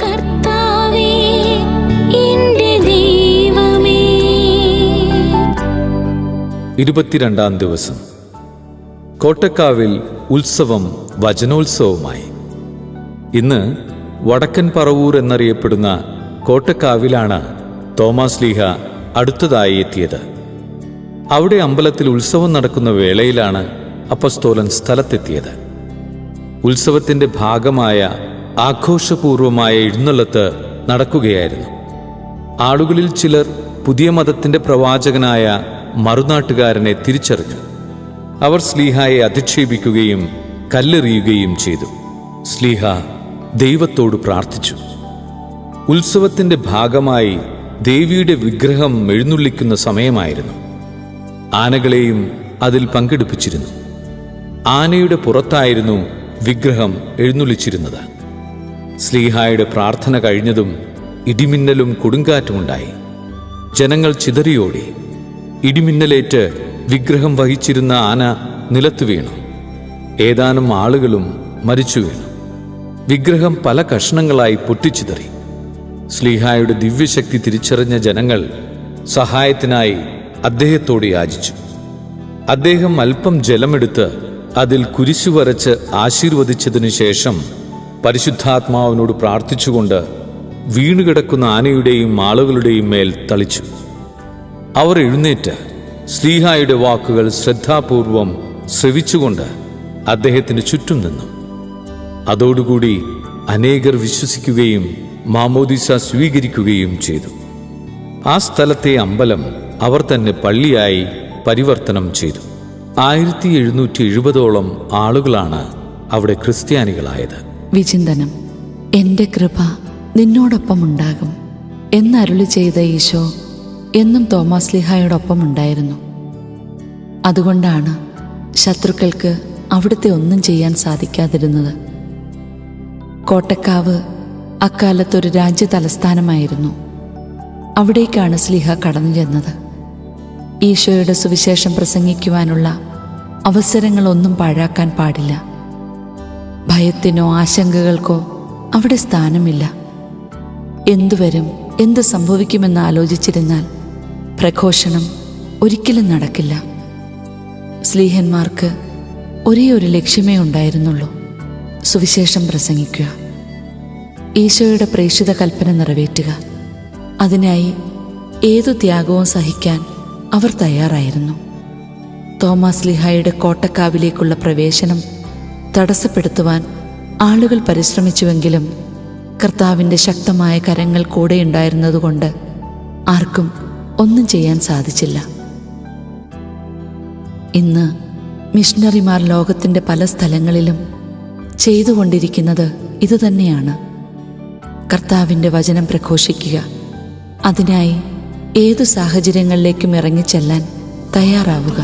കർത്താവേ, എന്റെ ദൈവമേ. 22-ാം ദിവസം. കോട്ടക്കാവിൽ ഉത്സവം വചനോത്സവമായി. ഇന്ന് വടക്കൻ പറവൂർ എന്നറിയപ്പെടുന്ന കോട്ടക്കാവിലാണ് തോമാശ്ലീഹ അടുത്തതായി എത്തിയത്. അവിടെ അമ്പലത്തിൽ ഉത്സവം നടക്കുന്ന വേളയിലാണ് അപ്പസ്തോലൻ സ്ഥലത്തെത്തിയത്. ഉത്സവത്തിൻ്റെ ഭാഗമായ ആഘോഷപൂർവമായ എഴുന്നള്ളത്ത് നടക്കുകയായിരുന്നു. ആളുകളിൽ ചിലർ പുതിയ മതത്തിൻ്റെ പ്രവാചകനായ മറുനാട്ടുകാരനെ തിരിച്ചറിഞ്ഞു. അവർ ശ്ലീഹായെ അധിക്ഷേപിക്കുകയും കല്ലെറിയുകയും ചെയ്തു. ശ്ലീഹ ദൈവത്തോട് പ്രാർത്ഥിച്ചു. ഉത്സവത്തിൻ്റെ ഭാഗമായി ദേവിയുടെ വിഗ്രഹം എഴുന്നള്ളിക്കുന്ന സമയമായിരുന്നു. ആനകളെയും അതിൽ പങ്കെടുപ്പിച്ചിരുന്നു. ആനയുടെ പുറത്തായിരുന്നു വിഗ്രഹം എഴുന്നള്ളിച്ചിരുന്നത്. ശ്ലീഹായുടെ പ്രാർത്ഥന കഴിഞ്ഞതും ഇടിമിന്നലും കൊടുങ്കാറ്റുമുണ്ടായി. ജനങ്ങൾ ചിതറിയോടി. ഇടിമിന്നലേറ്റ് വിഗ്രഹം വഹിച്ചിരുന്ന ആന നിലത്തു വീണു. ഏതാനും ആളുകളും മരിച്ചു വീണു. വിഗ്രഹം പല കഷ്ണങ്ങളായി പൊട്ടിച്ചിതറി. ശ്ലീഹായുടെ ദിവ്യശക്തി തിരിച്ചറിഞ്ഞ ജനങ്ങൾ സഹായത്തിനായി അദ്ദേഹത്തോട് യാചിച്ചു. അദ്ദേഹം അല്പം ജലമെടുത്ത് അതിൽ കുരിശു വരച്ച് ആശീർവദിച്ചതിനു ശേഷം പരിശുദ്ധാത്മാവിനോട് പ്രാർത്ഥിച്ചുകൊണ്ട് വീണുകിടക്കുന്ന ആനയുടെയും ആളുകളുടെയും മേൽ തളിച്ചു. അവർ എഴുന്നേറ്റ് ശ്ലീഹായുടെ വാക്കുകൾ ശ്രദ്ധാപൂർവം ശ്രവിച്ചുകൊണ്ട് അദ്ദേഹത്തിന് ചുറ്റും നിന്നു. അതോടുകൂടി അനേകർ വിശ്വസിക്കുകയും മാമോദീസ സ്വീകരിക്കുകയും ചെയ്തു. ആ സ്ഥലത്തെ അമ്പലം അവർ തന്നെ പള്ളിയായി പരിവർത്തനം ചെയ്തു. 1770ഓളം ആളുകളാണ് അവിടെ ക്രിസ്ത്യാനികളായത്. വിചിന്തനം. എൻ്റെ കൃപ നിന്നോടൊപ്പമുണ്ടാകും എന്നരുളി ചെയ്ത ഈശോ എന്നും തോമാശ്ലീഹായോടൊപ്പം ഉണ്ടായിരുന്നു. അതുകൊണ്ടാണ് ശത്രുക്കൾക്ക് അവിടുത്തെ ഒന്നും ചെയ്യാൻ സാധിക്കാതിരുന്നത്. കോട്ടക്കാവ് അക്കാലത്തൊരു രാജ്യ തലസ്ഥാനമായിരുന്നു. അവിടേക്കാണ് ശ്ലീഹ കടന്നു ചെന്നത്. ഈശോയുടെ സുവിശേഷം പ്രസംഗിക്കുവാനുള്ള അവസരങ്ങളൊന്നും പാഴാക്കാൻ പാടില്ല. ഭയത്തിനോ ആശങ്കകൾക്കോ അവിടെ സ്ഥാനമില്ല. എന്തുവരും, എന്ത് സംഭവിക്കുമെന്ന് ആലോചിച്ചിരുന്നാൽ പ്രഘോഷണം ഒരിക്കലും നടക്കില്ല. ശ്ലീഹന്മാർക്ക് ഒരേ ഒരു ലക്ഷ്യമേ ഉണ്ടായിരുന്നുള്ളൂ: സുവിശേഷം പ്രസംഗിക്കുക, ഈശോയുടെ പ്രേക്ഷിത കൽപ്പന നിറവേറ്റുക. അതിനായി ഏതു ത്യാഗവും സഹിക്കാൻ അവർ തയ്യാറായിരുന്നു. തോമാശ്ലീഹായുടെ കോട്ടക്കാവിലേക്കുള്ള പ്രവേശനം തടസ്സപ്പെടുത്തുവാൻ ആളുകൾ പരിശ്രമിച്ചുവെങ്കിലും കർത്താവിൻ്റെ ശക്തമായ കരങ്ങൾ കൂടെയുണ്ടായിരുന്നതുകൊണ്ട് ആർക്കും ഒന്നും ചെയ്യാൻ സാധിച്ചില്ല. ഇന്ന് മിഷണറിമാർ ലോകത്തിൻ്റെ പല സ്ഥലങ്ങളിലും ചെയ്തുകൊണ്ടിരിക്കുന്നത് ഇതുതന്നെയാണ്. കർത്താവിൻ്റെ വചനം പ്രഘോഷിക്കുക. അതിനായി ഏതു സാഹചര്യങ്ങളിലേക്കും ഇറങ്ങിച്ചെല്ലാൻ തയ്യാറാവുക.